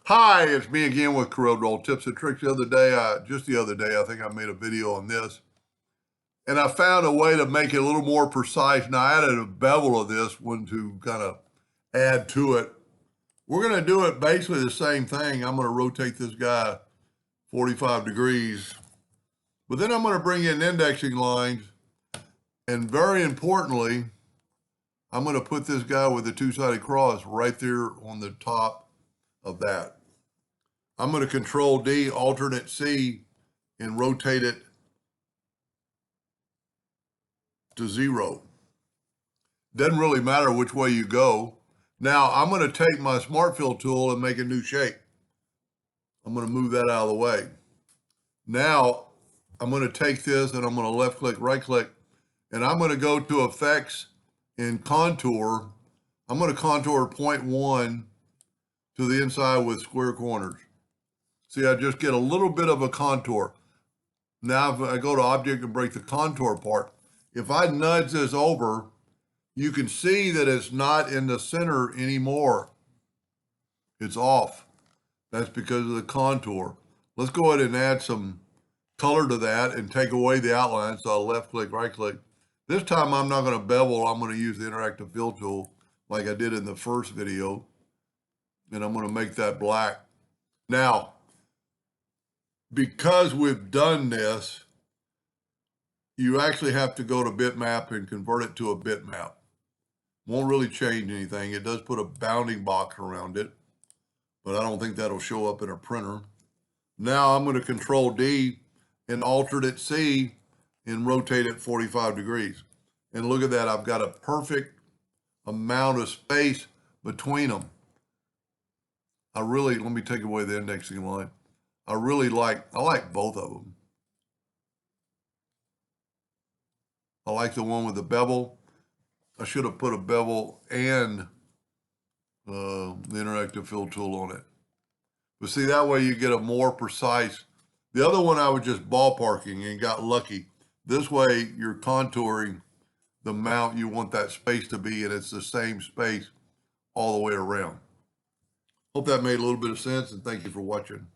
Hi, it's me again with Corel Roll Tips and Tricks. Just the other day, I think I made a video on this, and I found a way to make it a little more precise. Now, I added a bevel of this one to kind of add to it. We're going to do it basically the same thing. I'm going to rotate this guy 45 degrees, but then I'm going to bring in indexing lines, and very importantly, I'm going to put this guy with the two-sided cross right there on the top of that. I'm going to Control D, alternate C, and rotate it to 0. Doesn't really matter which way you go. Now I'm going to take my Smart Fill tool and make a new shape. I'm going to move that out of the way. Now I'm going to take this and I'm going to left click, right click, and I'm going to go to Effects and Contour. I'm going to contour 0.1 to the inside with square corners. See, I just get a little bit of a contour. Now if I go to Object and break the contour part, if I nudge this over, you can see that it's not in the center anymore. It's off. That's because of the contour. Let's go ahead and add some color to that and take away the outline. So I'll left click, right click. This time I'm not going to bevel. I'm going to use the interactive fill tool like I did in the first video. And I'm going to make that black. Now, because we've done this, you actually have to go to bitmap and convert it to a bitmap. Won't really change anything. It does put a bounding box around it, but I don't think that'll show up in a printer. Now I'm going to Control D and alternate C and rotate it 45 degrees. And look at that. I've got a perfect amount of space between them. Let me take away the indexing line. I like both of them. I like the one with the bevel. I should have put a bevel and the interactive fill tool on it. But see, that way you get a more precise. The other one I was just ballparking and got lucky. This way you're contouring the amount you want that space to be, and it's the same space all the way around. Hope that made a little bit of sense, and thank you for watching.